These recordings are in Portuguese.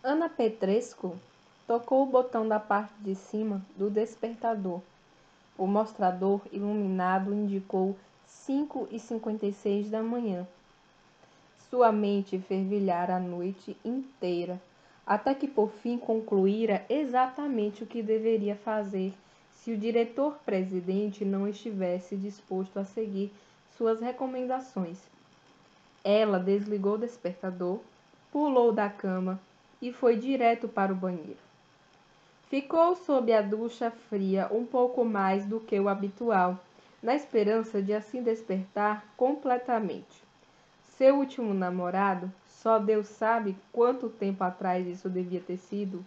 Ana Petrescu tocou o botão da parte de cima do despertador. O mostrador iluminado indicou 5h56 da manhã. Sua mente fervilhara a noite inteira, até que por fim concluíra exatamente o que deveria fazer se o diretor-presidente não estivesse disposto a seguir suas recomendações. Ela desligou o despertador, pulou da cama e foi direto para o banheiro. Ficou sob a ducha fria um pouco mais do que o habitual, na esperança de assim despertar completamente. Seu último namorado, só Deus sabe quanto tempo atrás isso devia ter sido,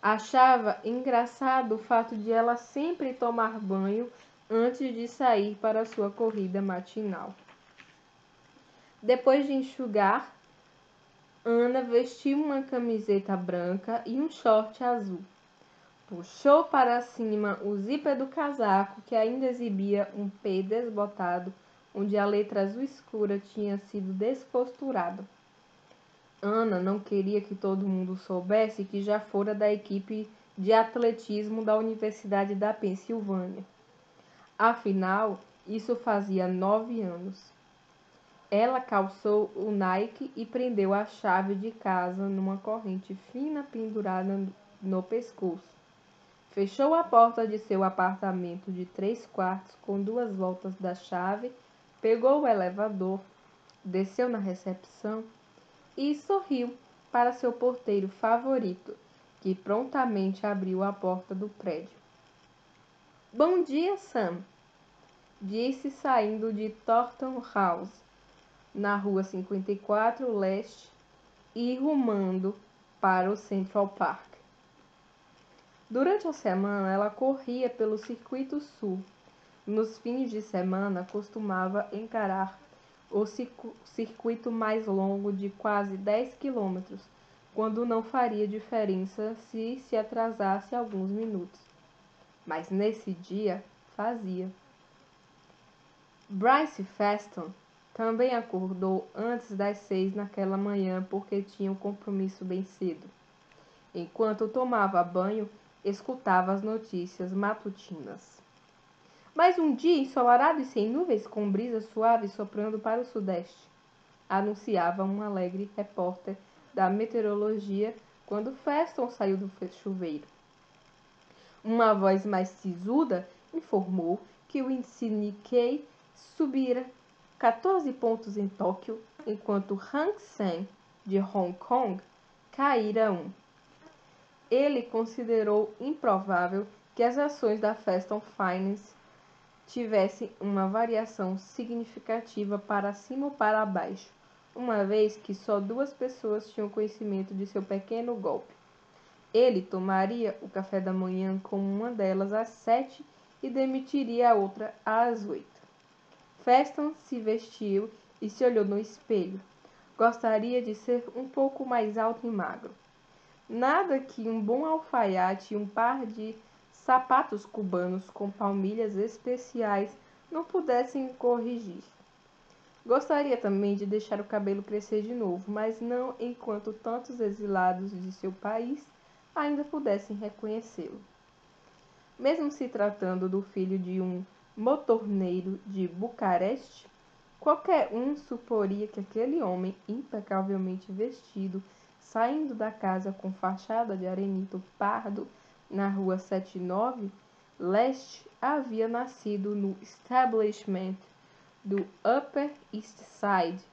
achava engraçado o fato de ela sempre tomar banho antes de sair para sua corrida matinal. Depois de enxugar, Ana vestiu uma camiseta branca e um short azul. Puxou para cima o zíper do casaco, que ainda exibia um P desbotado, onde a letra azul escura tinha sido descosturada. Ana não queria que todo mundo soubesse que já fora da equipe de atletismo da Universidade da Pensilvânia. Afinal, isso fazia 9 anos. Ela calçou o Nike e prendeu a chave de casa numa corrente fina pendurada no pescoço. Fechou a porta de seu apartamento de 3 quartos com 2 voltas da chave, pegou o elevador, desceu na recepção e sorriu para seu porteiro favorito, que prontamente abriu a porta do prédio. "Bom dia, Sam", disse saindo de Thornton House, na rua 54 Leste e rumando para o Central Park. Durante a semana, ela corria pelo Circuito Sul. Nos fins de semana, costumava encarar o circuito mais longo de quase 10 quilômetros, quando não faria diferença se atrasasse alguns minutos. Mas nesse dia, fazia. Bryce Feston também acordou antes das 6 naquela manhã porque tinha um compromisso bem cedo. Enquanto tomava banho, escutava as notícias matutinas. "Mais um dia ensolarado e sem nuvens, com brisa suave soprando para o sudeste", anunciava um alegre repórter da meteorologia quando Feston saiu do chuveiro. Uma voz mais sisuda informou que o índice Nikkei subira 14 pontos em Tóquio, enquanto Hang Seng, de Hong Kong, caíra 1. Ele considerou improvável que as ações da Feston Finance tivessem uma variação significativa para cima ou para baixo, uma vez que só 2 pessoas tinham conhecimento de seu pequeno golpe. Ele tomaria o café da manhã com uma delas às 7 e demitiria a outra às 8. Feston se vestiu e se olhou no espelho. Gostaria de ser um pouco mais alto e magro. Nada que um bom alfaiate e um par de sapatos cubanos com palmilhas especiais não pudessem corrigir. Gostaria também de deixar o cabelo crescer de novo, mas não enquanto tantos exilados de seu país ainda pudessem reconhecê-lo. Mesmo se tratando do filho de um motorneiro de Bucareste, qualquer um suporia que aquele homem impecavelmente vestido, saindo da casa com fachada de arenito pardo na rua 79 Leste, havia nascido no establishment do Upper East Side,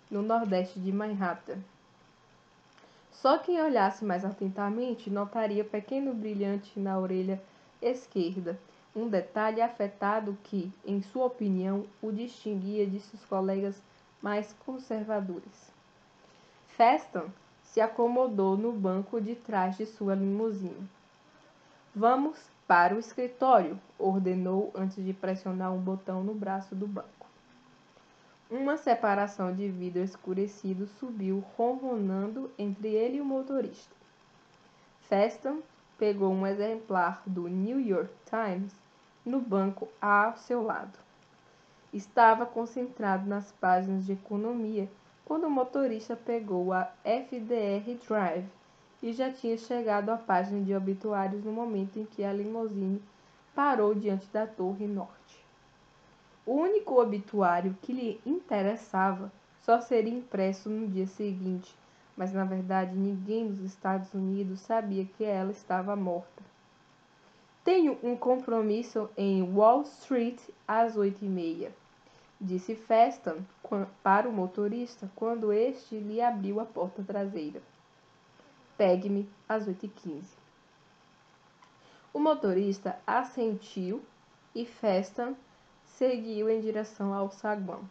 no nordeste de Manhattan. Só quem olhasse mais atentamente notaria pequeno brilhante na orelha esquerda, um detalhe afetado que, em sua opinião, o distinguia de seus colegas mais conservadores. Feston se acomodou no banco de trás de sua limusine. "Vamos para o escritório", ordenou antes de pressionar um botão no braço do banco. Uma separação de vidro escurecido subiu ronronando entre ele e o motorista. Feston pegou um exemplar do New York Times no banco ao seu lado. Estava concentrado nas páginas de economia quando o motorista pegou a FDR Drive e já tinha chegado à página de obituários no momento em que a limusine parou diante da Torre Norte. O único obituário que lhe interessava só seria impresso no dia seguinte, mas na verdade ninguém nos Estados Unidos sabia que ela estava morta. Tenho um compromisso em Wall Street às 8h30, disse Feston para o motorista quando este lhe abriu a porta traseira. Pegue-me às 8h15. O motorista assentiu e Feston seguiu em direção ao saguão.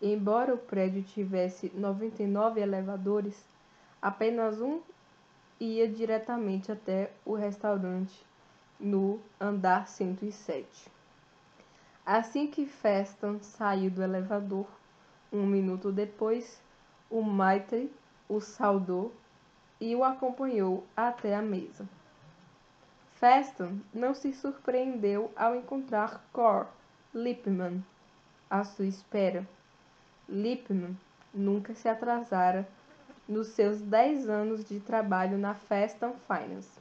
Embora o prédio tivesse 99 elevadores, apenas um ia diretamente até o restaurante no andar 107. Assim que Feston saiu do elevador, 1 minuto depois, o Maitre o saudou e o acompanhou até a mesa. Feston não se surpreendeu ao encontrar Cor Lippmann à sua espera. Lippmann nunca se atrasara nos seus 10 anos de trabalho na Feston Finance.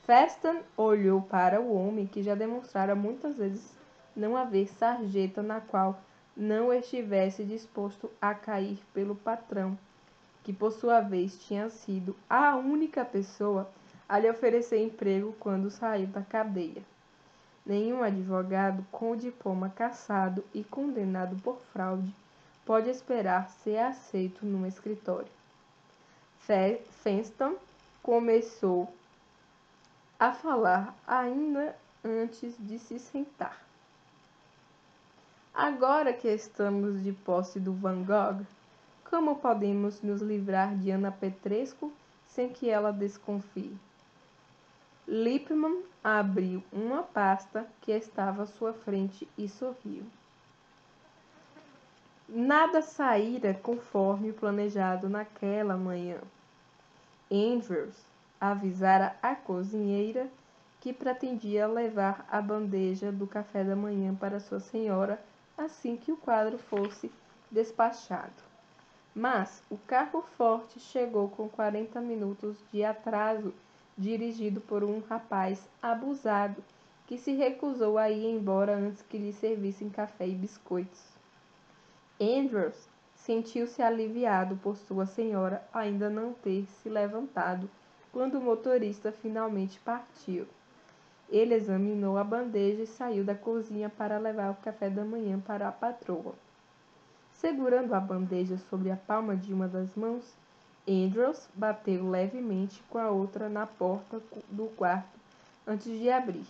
Feston olhou para o homem que já demonstrara muitas vezes não haver sarjeta na qual não estivesse disposto a cair pelo patrão, que por sua vez tinha sido a única pessoa a lhe oferecer emprego quando saiu da cadeia. Nenhum advogado com diploma cassado e condenado por fraude pode esperar ser aceito num escritório. Feston começou a falar ainda antes de se sentar. Agora que estamos de posse do Van Gogh, como podemos nos livrar de Ana Petrescu sem que ela desconfie? Lippmann abriu uma pasta que estava à sua frente e sorriu. Nada saíra conforme planejado naquela manhã. Andrews avisara a cozinheira que pretendia levar a bandeja do café da manhã para sua senhora assim que o quadro fosse despachado. Mas o carro forte chegou com 40 minutos de atraso, dirigido por um rapaz abusado que se recusou a ir embora antes que lhe servissem café e biscoitos. Andrews sentiu-se aliviado por sua senhora ainda não ter se levantado quando o motorista finalmente partiu. Ele examinou a bandeja e saiu da cozinha para levar o café da manhã para a patroa. Segurando a bandeja sobre a palma de uma das mãos, Andrews bateu levemente com a outra na porta do quarto antes de abrir.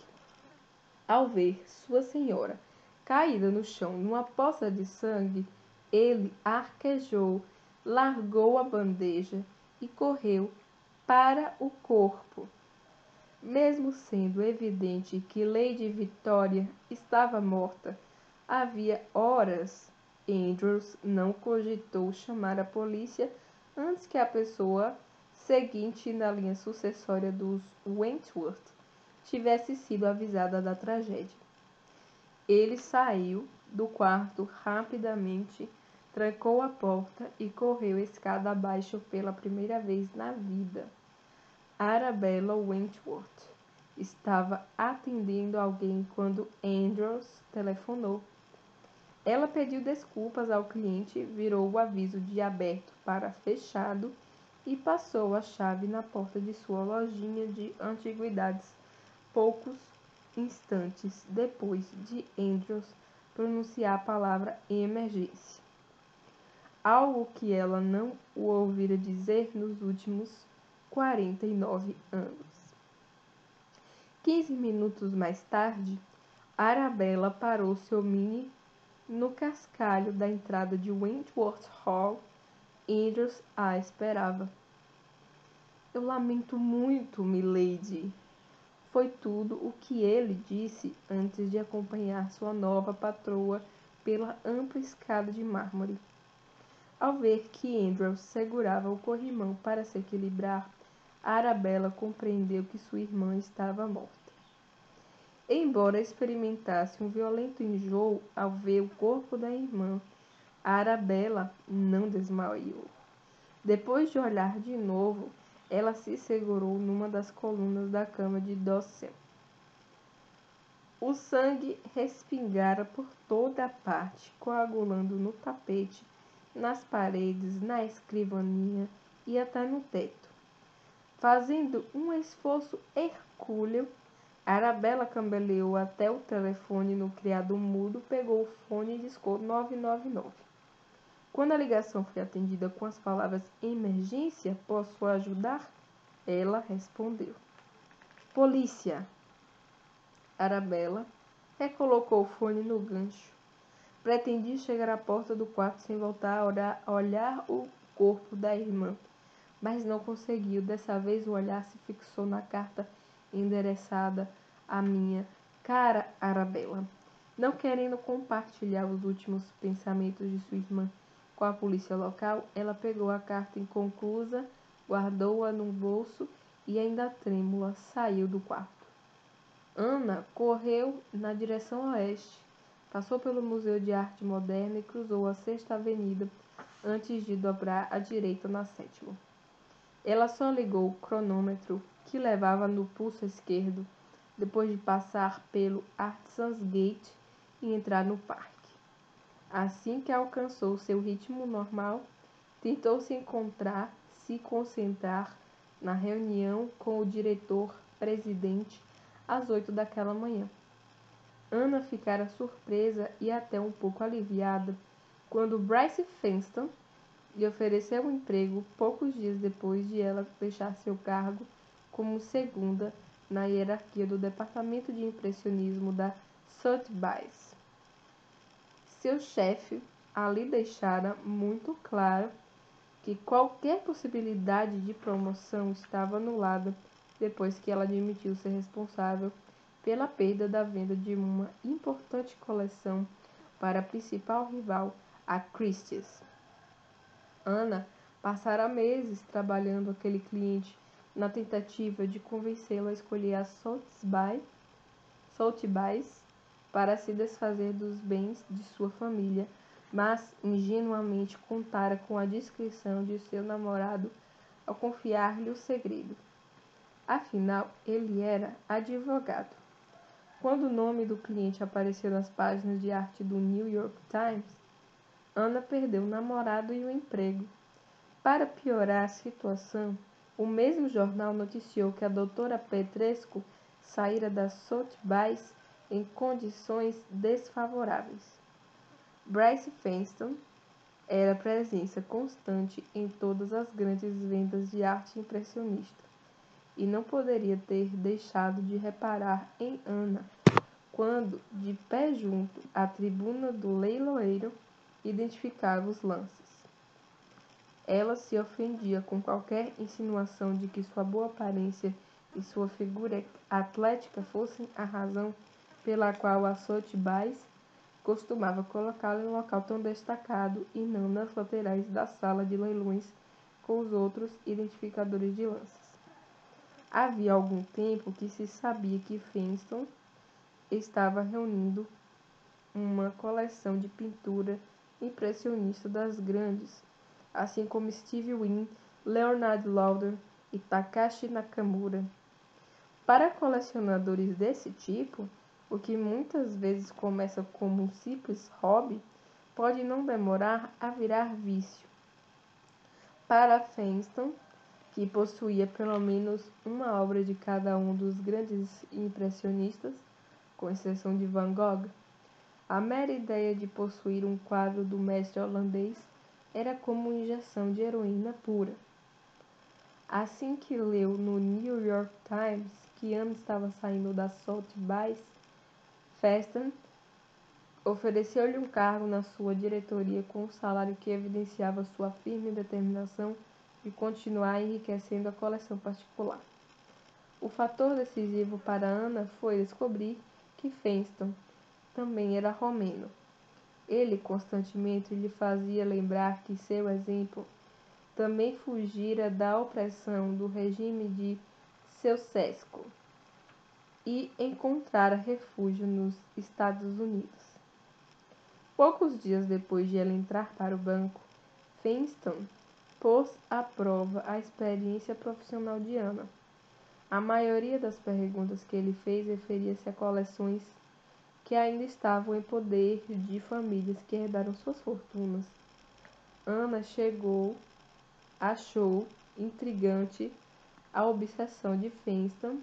Ao ver sua senhora caída no chão numa poça de sangue, ele arquejou, largou a bandeja e correu para o corpo. Mesmo sendo evidente que Lady Victoria estava morta havia horas, Andrews não cogitou chamar a polícia antes que a pessoa seguinte na linha sucessória dos Wentworth tivesse sido avisada da tragédia. Ele saiu do quarto rapidamente, trancou a porta e correu escada abaixo pela primeira vez na vida. Arabella Wentworth estava atendendo alguém quando Andrews telefonou. Ela pediu desculpas ao cliente, virou o aviso de aberto para fechado e passou a chave na porta de sua lojinha de antiguidades poucos instantes depois de Andrews pronunciar a palavra emergência. Algo que ela não o ouvira dizer nos últimos 49 anos. 15 minutos mais tarde, Arabella parou seu Mini no cascalho da entrada de Wentworth Hall. Andrews a esperava. Eu lamento muito, milady. Foi tudo o que ele disse antes de acompanhar sua nova patroa pela ampla escada de mármore. Ao ver que Andrews segurava o corrimão para se equilibrar, Arabella compreendeu que sua irmã estava morta. Embora experimentasse um violento enjoo ao ver o corpo da irmã, Arabella não desmaiou. Depois de olhar de novo, ela se segurou numa das colunas da cama de Dossel. O sangue respingara por toda a parte, coagulando no tapete, nas paredes, na escrivaninha e até no teto. Fazendo um esforço hercúleo, Arabella cambaleou até o telefone no criado mudo, pegou o fone e discou 999. Quando a ligação foi atendida com as palavras "Emergência, posso ajudar?", ela respondeu: "Polícia!". Arabella recolocou o fone no gancho. Pretendia chegar à porta do quarto sem voltar a olhar o corpo da irmã, mas não conseguiu. Dessa vez o olhar se fixou na carta endereçada à minha cara Arabella. Não querendo compartilhar os últimos pensamentos de sua irmã com a polícia local, ela pegou a carta inconclusa, guardou-a no bolso e, ainda trêmula, saiu do quarto. Ana correu na direção oeste, passou pelo Museu de Arte Moderna e cruzou a Sexta Avenida antes de dobrar à direita na Sétima. Ela só ligou o cronômetro, que levava no pulso esquerdo, depois de passar pelo Artisans Gate e entrar no parque. Assim que alcançou seu ritmo normal, tentou se concentrar na reunião com o diretor-presidente às 8 daquela manhã. Ana ficara surpresa e até um pouco aliviada quando Bryce Fenston lhe ofereceu um emprego poucos dias depois de ela deixar seu cargo como segunda na hierarquia do departamento de impressionismo da Sotheby's. Seu chefe ali deixara muito claro que qualquer possibilidade de promoção estava anulada depois que ela admitiu ser responsável pela perda da venda de uma importante coleção para a principal rival, a Christie's. Ana passara meses trabalhando aquele cliente na tentativa de convencê-lo a escolher a Sotheby's para se desfazer dos bens de sua família, mas ingenuamente contara com a discrição de seu namorado ao confiar-lhe o segredo. Afinal, ele era advogado. Quando o nome do cliente apareceu nas páginas de arte do New York Times, Ana perdeu o namorado e o emprego. Para piorar a situação, o mesmo jornal noticiou que a doutora Petrescu saíra da Sotheby's em condições desfavoráveis. Bryce Fenston era presença constante em todas as grandes vendas de arte impressionista e não poderia ter deixado de reparar em Ana quando, de pé junto à tribuna do leiloeiro, identificava os lances. Ela se ofendia com qualquer insinuação de que sua boa aparência e sua figura atlética fossem a razão pela qual a Sotheby's costumava colocá-la em um local tão destacado e não nas laterais da sala de leilões com os outros identificadores de lances. Havia algum tempo que se sabia que Fenston estava reunindo uma coleção de pintura impressionista das grandes, assim como Steve Wynn, Leonard Lauder e Takashi Nakamura. Para colecionadores desse tipo, o que muitas vezes começa como um simples hobby pode não demorar a virar vício. Para Fenston, que possuía pelo menos uma obra de cada um dos grandes impressionistas, com exceção de Van Gogh, a mera ideia de possuir um quadro do mestre holandês era como uma injeção de heroína pura. Assim que leu no New York Times que Ana estava saindo da Sotheby's, Fenston ofereceu-lhe um cargo na sua diretoria com um salário que evidenciava sua firme determinação de continuar enriquecendo a coleção particular. O fator decisivo para Ana foi descobrir que Fenston também era romeno. Ele constantemente lhe fazia lembrar que seu exemplo também fugira da opressão do regime de Ceausescu e encontrara refúgio nos Estados Unidos. Poucos dias depois de ela entrar para o banco, Feinstein pôs à prova a experiência profissional de Anna. A maioria das perguntas que ele fez referia-se a coleções que ainda estavam em poder de famílias que herdaram suas fortunas. Anna achou intrigante a obsessão de Feinstein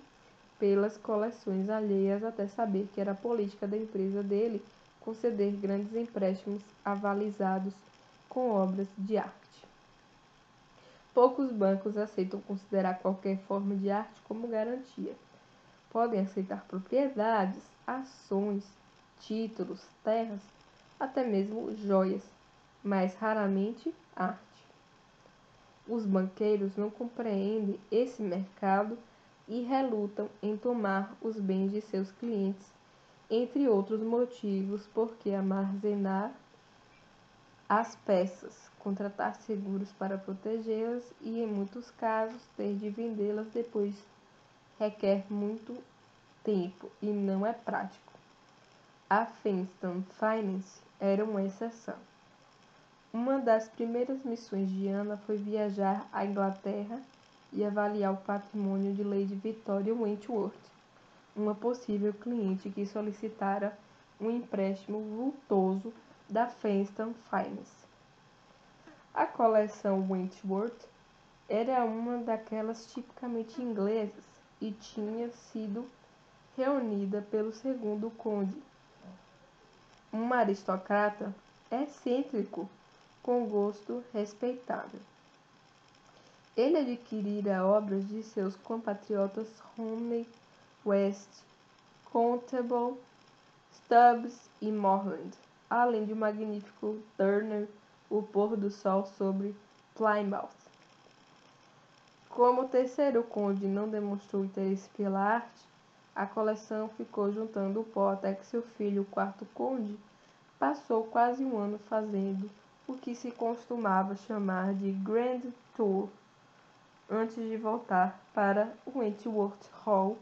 pelas coleções alheias até saber que era a política da empresa dele conceder grandes empréstimos avalizados com obras de arte. Poucos bancos aceitam considerar qualquer forma de arte como garantia. Podem aceitar propriedades, ações, títulos, terras, até mesmo joias, mas raramente arte. Os banqueiros não compreendem esse mercado e relutam em tomar os bens de seus clientes, entre outros motivos, porque armazenar as peças, contratar seguros para protegê-las e, em muitos casos, ter de vendê-las depois requer muito tempo e não é prático. A Feinstein Finance era uma exceção. Uma das primeiras missões de Anna foi viajar à Inglaterra e avaliar o patrimônio de Lady Victoria Wentworth, uma possível cliente que solicitara um empréstimo vultoso da Feinstein Finance. A coleção Wentworth era uma daquelas tipicamente inglesas e tinha sido reunida pelo segundo conde, um aristocrata excêntrico com gosto respeitável. Ele adquirira obras de seus compatriotas Romney, West, Constable, Stubbs e Morland, além de um magnífico Turner, O Pôr do Sol sobre Plymouth. Como o terceiro conde não demonstrou interesse pela arte, a coleção ficou juntando pó até que seu filho, o quarto conde, passou quase um ano fazendo o que se costumava chamar de Grand Tour, antes de voltar para Wentworth Hall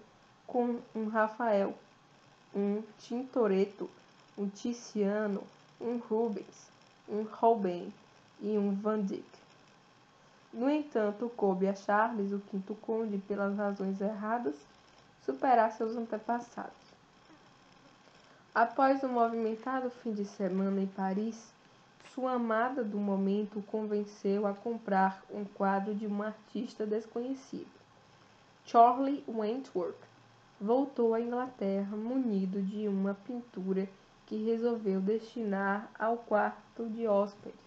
com um Rafael, um Tintoretto, um Tiziano, um Rubens, um Holbein e um Van Dyck. No entanto, coube a Charles, o quinto conde, pelas razões erradas, superar seus antepassados. Após um movimentado fim de semana em Paris, sua amada do momento o convenceu a comprar um quadro de um artista desconhecido. Charlie Wentworth voltou à Inglaterra munido de uma pintura que resolveu destinar ao quarto de hóspedes,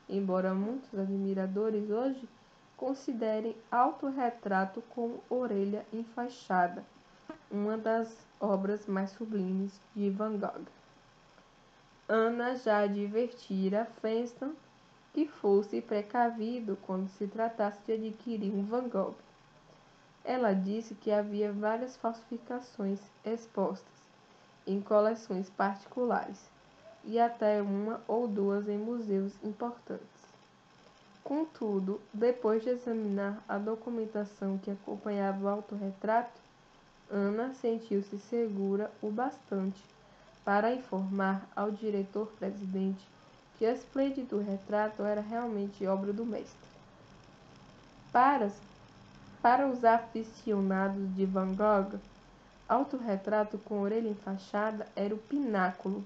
embora muitos admiradores hoje considerem Autorretrato com Orelha Enfaixada uma das obras mais sublimes de Van Gogh. Anna já advertira Feinstein que fosse precavido quando se tratasse de adquirir um Van Gogh. Ela disse que havia várias falsificações expostas em coleções particulares e até uma ou duas em museus importantes. Contudo, depois de examinar a documentação que acompanhava o autorretrato, Anna sentiu-se segura o bastante para informar ao diretor-presidente que o esplêndido retrato era realmente obra do mestre. Para os aficionados de Van Gogh, Autorretrato com Orelha Enfaixada era o pináculo.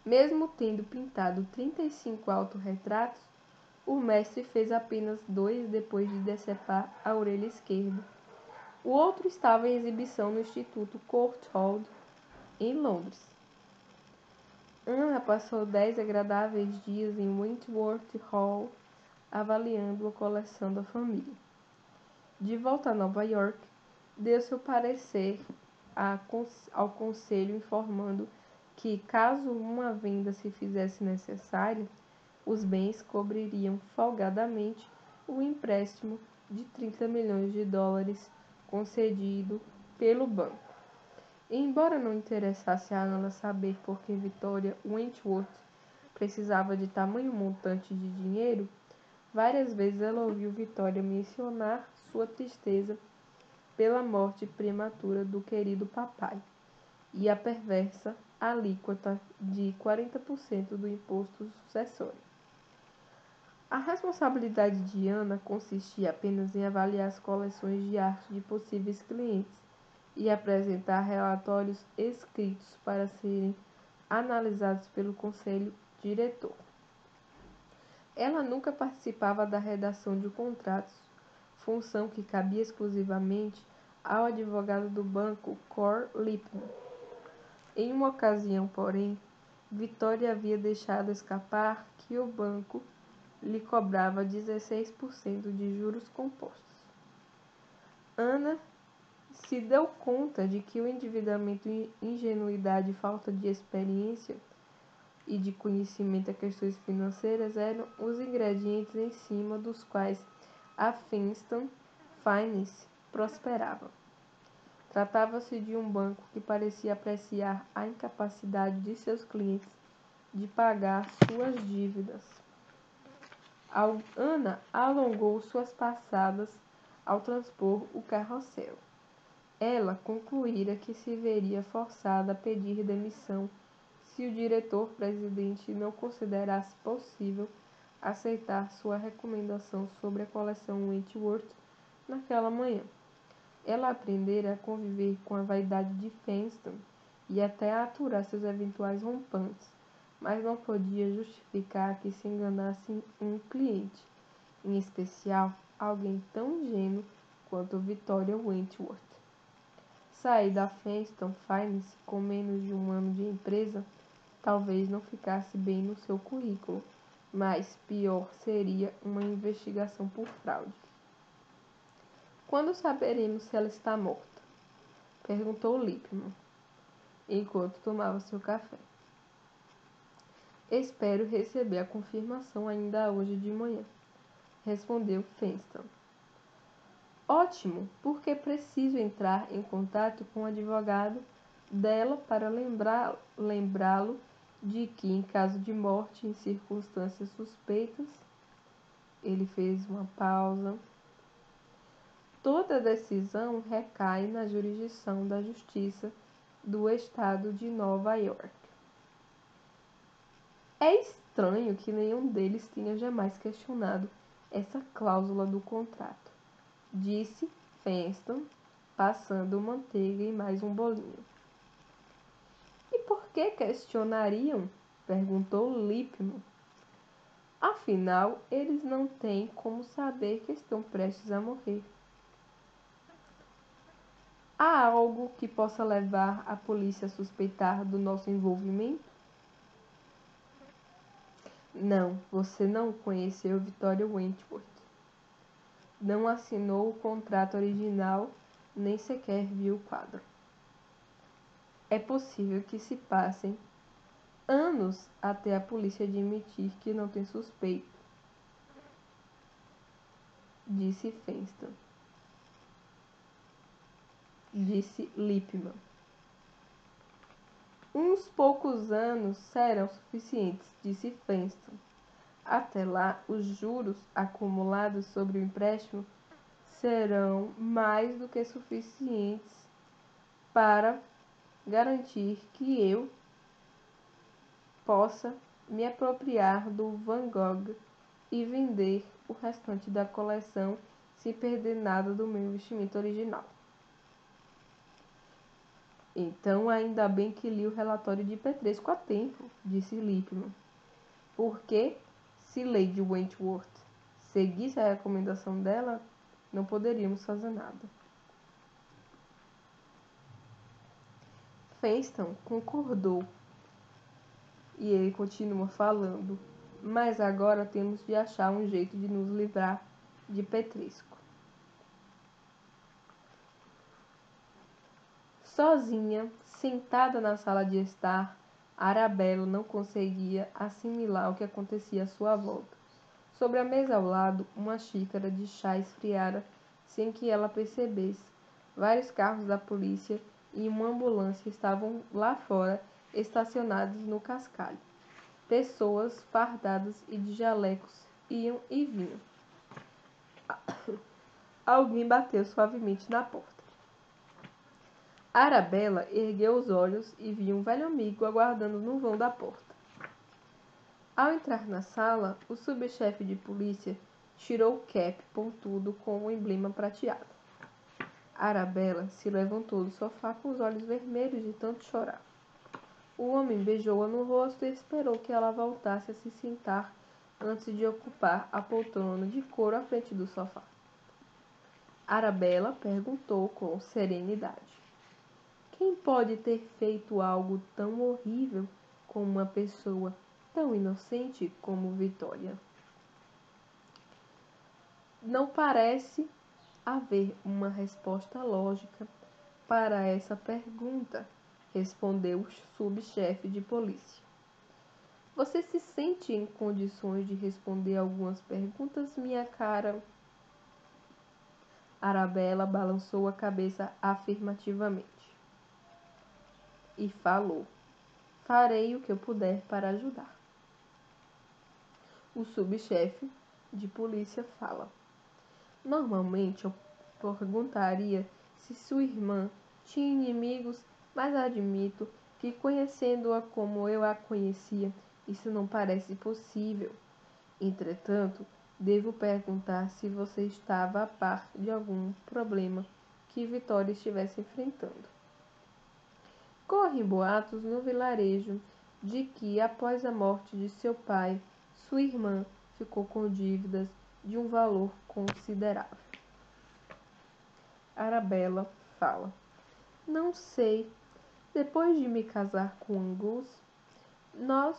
Mesmo tendo pintado 35 autorretratos, o mestre fez apenas 2 depois de decepar a orelha esquerda. O outro estava em exibição no Instituto Courtauld, em Londres. Anna passou 10 agradáveis dias em Wentworth Hall, avaliando a coleção da família. De volta a Nova York, deu seu parecer ao conselho, informando que, caso uma venda se fizesse necessária, os bens cobririam folgadamente o empréstimo de 30 milhões de dólares concedido pelo banco. Embora não interessasse a Anna saber por que Victoria Wentworth precisava de tamanho montante de dinheiro, várias vezes ela ouviu Victoria mencionar sua tristeza pela morte prematura do querido papai e a perversa alíquota de 40% do imposto sucessório. A responsabilidade de Ana consistia apenas em avaliar as coleções de arte de possíveis clientes e apresentar relatórios escritos para serem analisados pelo conselho diretor. Ela nunca participava da redação de contratos, função que cabia exclusivamente ao advogado do banco Cor Lippmann. Em uma ocasião, porém, Vitória havia deixado escapar que o banco lhe cobrava 16% de juros compostos. Ana se deu conta de que o endividamento, ingenuidade e falta de experiência e de conhecimento a questões financeiras eram os ingredientes em cima dos quais a Finston Finance prosperava. Tratava-se de um banco que parecia apreciar a incapacidade de seus clientes de pagar suas dívidas. Ana alongou suas passadas ao transpor o carrossel. Ela concluíra que se veria forçada a pedir demissão se o diretor-presidente não considerasse possível aceitar sua recomendação sobre a coleção Wentworth naquela manhã. Ela aprendera a conviver com a vaidade de Fenston e até a aturar seus eventuais rompantes, mas não podia justificar que se enganasse um cliente, em especial alguém tão ingênuo quanto Victoria Wentworth. Sair da Fenston Finance com menos de um ano de empresa talvez não ficasse bem no seu currículo, mas pior seria uma investigação por fraude. Quando saberemos se ela está morta? Perguntou Lippmann, enquanto tomava seu café. Espero receber a confirmação ainda hoje de manhã, respondeu Fenston. Ótimo, porque preciso entrar em contato com o advogado dela para lembrá-lo de que, em caso de morte em circunstâncias suspeitas, ele fez uma pausa. Toda decisão recai na jurisdição da Justiça do Estado de Nova York. É estranho que nenhum deles tenha jamais questionado essa cláusula do contrato, disse Fenston, passando manteiga em mais um bolinho. E por que questionariam? Perguntou Lippmann. Afinal, eles não têm como saber que estão prestes a morrer. Há algo que possa levar a polícia a suspeitar do nosso envolvimento? Não, você não conheceu Victoria Wentworth. Não assinou o contrato original, nem sequer viu o quadro. É possível que se passem anos até a polícia admitir que não tem suspeito, disse Fenston. Disse Lippmann. Uns poucos anos serão suficientes, disse Fenston. Até lá, os juros acumulados sobre o empréstimo serão mais do que suficientes para garantir que eu possa me apropriar do Van Gogh e vender o restante da coleção sem perder nada do meu investimento original. Então, ainda bem que li o relatório de Petresco a tempo, disse Lippmann. Porque, se Lady Wentworth seguisse a recomendação dela, não poderíamos fazer nada. Fenston concordou. E ele continua falando. Mas agora temos de achar um jeito de nos livrar de Petresco. Sozinha, sentada na sala de estar, Arabella não conseguia assimilar o que acontecia à sua volta. Sobre a mesa ao lado, uma xícara de chá esfriara sem que ela percebesse. Vários carros da polícia e uma ambulância estavam lá fora, estacionados no cascalho. Pessoas fardadas e de jalecos iam e vinham. Alguém bateu suavemente na porta. Arabella ergueu os olhos e viu um velho amigo aguardando no vão da porta. Ao entrar na sala, o subchefe de polícia tirou o cap pontudo com o emblema prateado. Arabella se levantou do sofá com os olhos vermelhos de tanto chorar. O homem beijou-a no rosto e esperou que ela voltasse a se sentar antes de ocupar a poltrona de couro à frente do sofá. Arabella perguntou com serenidade: quem pode ter feito algo tão horrível com uma pessoa tão inocente como Vitória? Não parece haver uma resposta lógica para essa pergunta, respondeu o subchefe de polícia. Você se sente em condições de responder algumas perguntas, minha cara? Arabella balançou a cabeça afirmativamente e falou: farei o que eu puder para ajudar. O subchefe de polícia fala: normalmente eu perguntaria se sua irmã tinha inimigos, mas admito que, conhecendo-a como eu a conhecia, isso não parece possível. Entretanto, devo perguntar se você estava a par de algum problema que Vitória estivesse enfrentando. Correm boatos no vilarejo de que, após a morte de seu pai, sua irmã ficou com dívidas de um valor considerável. Arabella fala: não sei. Depois de me casar com Angus, nós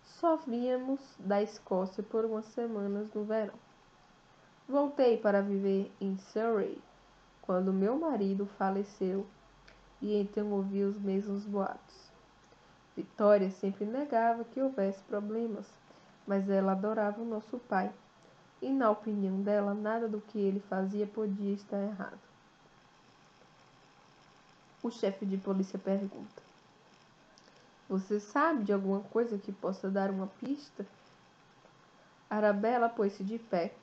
só víamos da Escócia por umas semanas no verão. Voltei para viver em Surrey quando meu marido faleceu e então ouvi os mesmos boatos. Vitória sempre negava que houvesse problemas, mas ela adorava o nosso pai e, na opinião dela, nada do que ele fazia podia estar errado. O chefe de polícia pergunta: você sabe de alguma coisa que possa dar uma pista? Arabella pôs-se de pé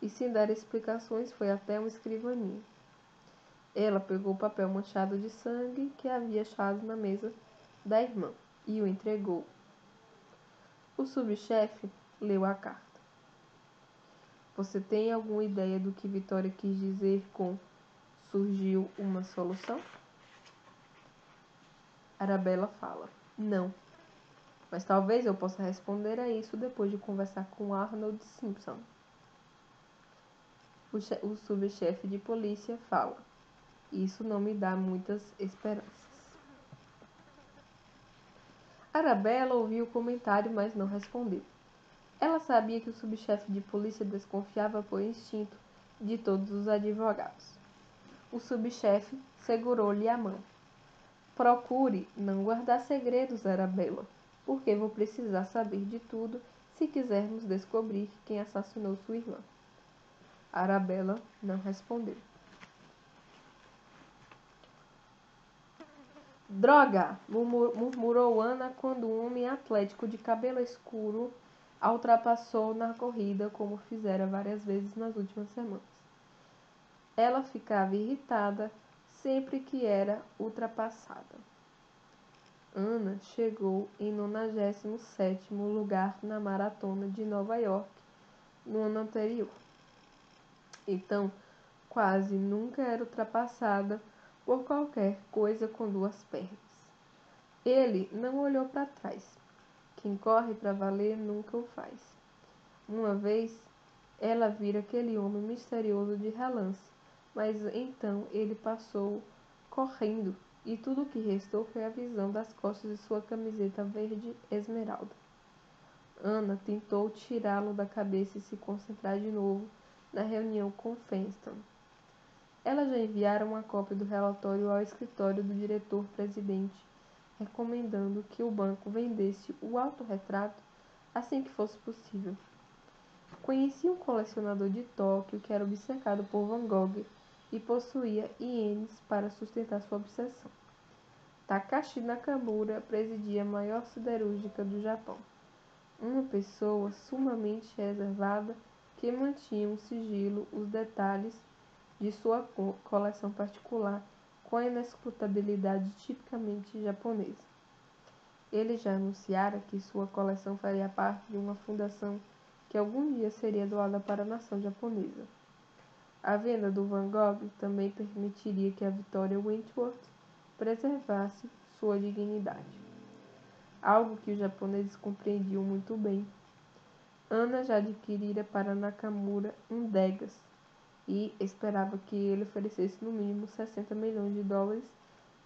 e, sem dar explicações, foi até uma escrivaninha. Ela pegou o papel manchado de sangue que havia achado na mesa da irmã e o entregou. O subchefe leu a carta. Você tem alguma ideia do que Vitória quis dizer com surgiu uma solução? Arabella fala: não. Mas talvez eu possa responder a isso depois de conversar com Arnold Simpson. O subchefe de polícia fala: isso não me dá muitas esperanças. Arabella ouviu o comentário, mas não respondeu. Ela sabia que o subchefe de polícia desconfiava por instinto de todos os advogados. O subchefe segurou-lhe a mão. Procure não guardar segredos, Arabella, porque vou precisar saber de tudo se quisermos descobrir quem assassinou sua irmã. Arabella não respondeu. Droga! Murmurou Ana quando um homem atlético de cabelo escuro a ultrapassou na corrida, como fizera várias vezes nas últimas semanas. Ela ficava irritada sempre que era ultrapassada. Ana chegou em 97º lugar na maratona de Nova York no ano anterior. Então, quase nunca era ultrapassada por qualquer coisa com duas pernas. Ele não olhou para trás. Quem corre para valer nunca o faz. Uma vez, ela vira aquele homem misterioso de relance, mas então ele passou correndo e tudo o que restou foi a visão das costas de sua camiseta verde esmeralda. Ana tentou tirá-lo da cabeça e se concentrar de novo na reunião com Fenston. Ela já enviara uma cópia do relatório ao escritório do diretor-presidente, recomendando que o banco vendesse o autorretrato assim que fosse possível. Conhecia um colecionador de Tóquio que era obcecado por Van Gogh e possuía ienes para sustentar sua obsessão. Takashi Nakamura presidia a maior siderúrgica do Japão. Uma pessoa sumamente reservada que mantinha um sigilo os detalhes de sua coleção particular com a inescrutabilidade tipicamente japonesa. Ele já anunciara que sua coleção faria parte de uma fundação que algum dia seria doada para a nação japonesa. A venda do Van Gogh também permitiria que a Victoria Wentworth preservasse sua dignidade, algo que os japoneses compreendiam muito bem. Anna já adquirira para Nakamura um Degas e esperava que ele oferecesse no mínimo 60 milhões de dólares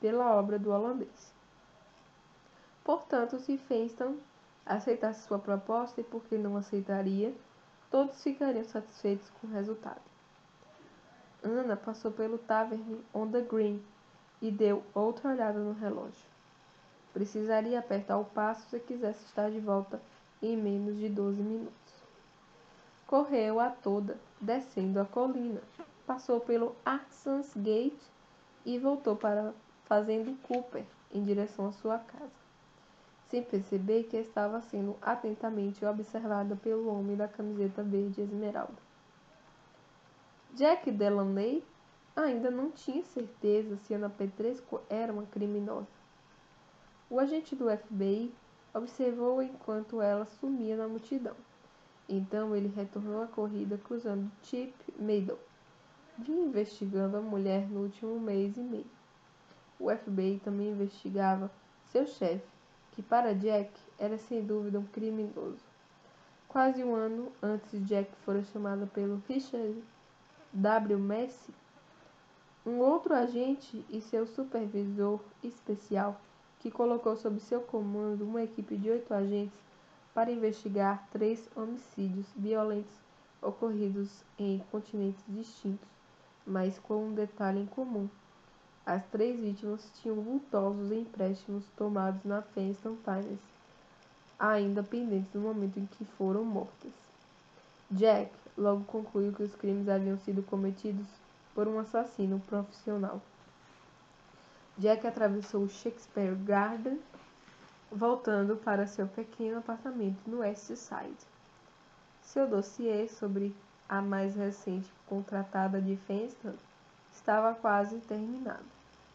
pela obra do holandês. Portanto, se Feinston aceitasse sua proposta, e por que não aceitaria, todos ficariam satisfeitos com o resultado. Anna passou pelo Tavern on the Green e deu outra olhada no relógio. Precisaria apertar o passo se quisesse estar de volta em menos de 12 minutos. Correu a toda, descendo a colina, passou pelo Artisans Gate e voltou para a Fazenda Cooper, em direção à sua casa, sem perceber que estava sendo atentamente observada pelo homem da camiseta verde esmeralda. Jack Delaunay ainda não tinha certeza se Ana Petrescu era uma criminosa. O agente do FBI observou-a enquanto ela sumia na multidão. Então ele retornou à corrida cruzando Chip Meadow. Vinha investigando a mulher no último mês e meio. O FBI também investigava seu chefe, que para Jack era sem dúvida um criminoso. Quase um ano antes de Jack fora chamado pelo Richard W. Macy, um outro agente e seu supervisor especial, que colocou sob seu comando uma equipe de 8 agentes para investigar 3 homicídios violentos ocorridos em continentes distintos, mas com um detalhe em comum. As 3 vítimas tinham vultosos empréstimos tomados na Feinston Finance, ainda pendentes no momento em que foram mortas. Jack logo concluiu que os crimes haviam sido cometidos por um assassino profissional. Jack atravessou o Shakespeare Garden, voltando para seu pequeno apartamento no West Side. Seu dossiê sobre a mais recente contratada de Feinston estava quase terminado,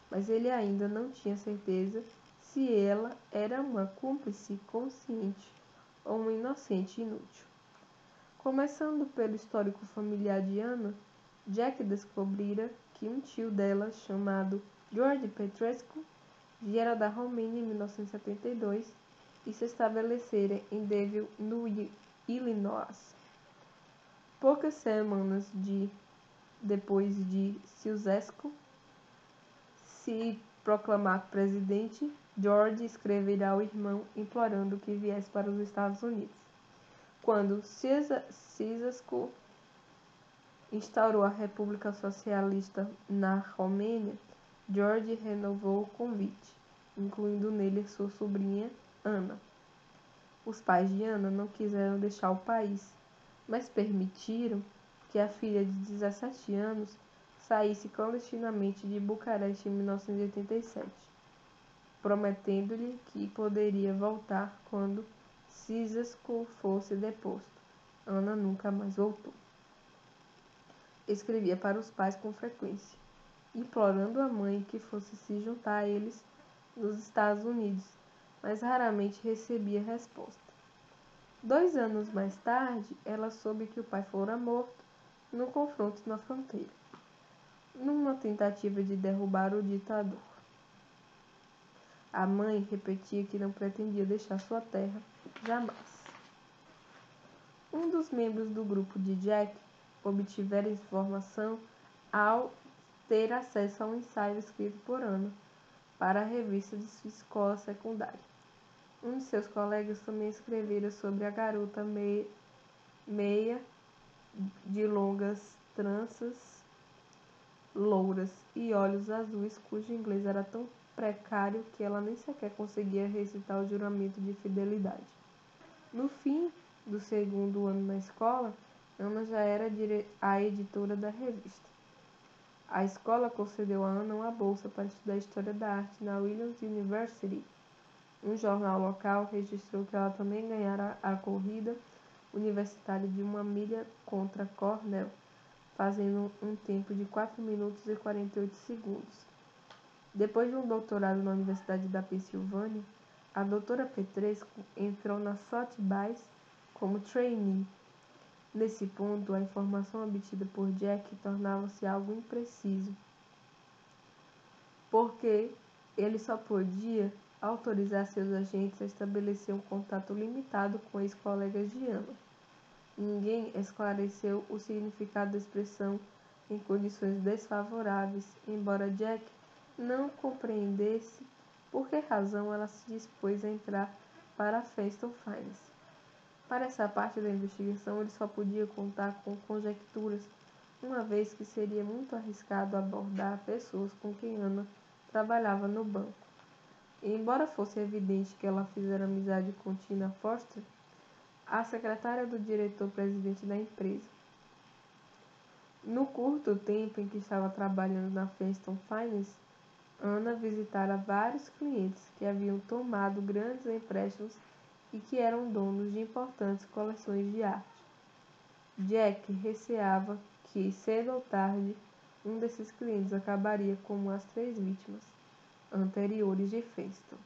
mas ele ainda não tinha certeza se ela era uma cúmplice consciente ou uma inocente inútil. Começando pelo histórico familiar de Anna, Jack descobrira que um tio dela, chamado George Petrescu, viera da Romênia em 1972 e se estabelecera em Deville, no Illinois. Poucas semanas depois de Ceausescu se proclamar presidente, George escreverá ao irmão implorando que viesse para os Estados Unidos. Quando Ceausescu instaurou a República Socialista na Romênia, George renovou o convite, incluindo nele sua sobrinha Anna. Os pais de Anna não quiseram deixar o país, mas permitiram que a filha de 17 anos saísse clandestinamente de Bucareste em 1987, prometendo-lhe que poderia voltar quando Ceausescu fosse deposto. Anna nunca mais voltou. Escrevia para os pais com frequência, implorando à mãe que fosse se juntar a eles nos Estados Unidos, mas raramente recebia resposta. 2 anos mais tarde, ela soube que o pai fora morto no confronto na fronteira, numa tentativa de derrubar o ditador. A mãe repetia que não pretendia deixar sua terra jamais. Um dos membros do grupo de Jack obtivera informação ao ter acesso a um ensaio escrito por Anna para a revista de sua escola secundária. Um de seus colegas também escrevera sobre a garota meia de longas tranças louras e olhos azuis, cujo inglês era tão precário que ela nem sequer conseguia recitar o juramento de fidelidade. No fim do 2º ano na escola, Anna já era a editora da revista. A escola concedeu a Anna uma bolsa para estudar História da Arte na Williams University. Um jornal local registrou que ela também ganhara a corrida universitária de 1 milha contra Cornell, fazendo um tempo de 4 minutos e 48 segundos. Depois de um doutorado na Universidade da Pensilvânia, a doutora Petrescu entrou na Sotheby's como trainee. Nesse ponto, a informação obtida por Jack tornava-se algo impreciso, porque ele só podia autorizar seus agentes a estabelecer um contato limitado com ex-colegas de Ana. Ninguém esclareceu o significado da expressão em condições desfavoráveis, embora Jack não compreendesse por que razão ela se dispôs a entrar para a Feston Finance. Para essa parte da investigação, ele só podia contar com conjecturas, uma vez que seria muito arriscado abordar pessoas com quem Ana trabalhava no banco. E embora fosse evidente que ela fizera amizade com Tina Foster, a secretária do diretor-presidente da empresa. No curto tempo em que estava trabalhando na Feston Finance, Ana visitara vários clientes que haviam tomado grandes empréstimos e que eram donos de importantes coleções de arte. Jack receava que, cedo ou tarde, um desses clientes acabaria como as 3 vítimas anteriores de Feston.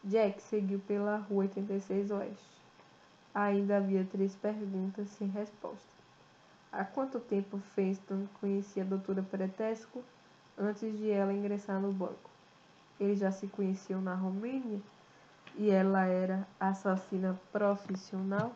Jack seguiu pela rua 86 Oeste. Ainda havia 3 perguntas sem resposta. Há quanto tempo Feston conhecia a doutora Petrescu antes de ela ingressar no banco? Eles já se conheciam na Romênia? E ela era assassina profissional?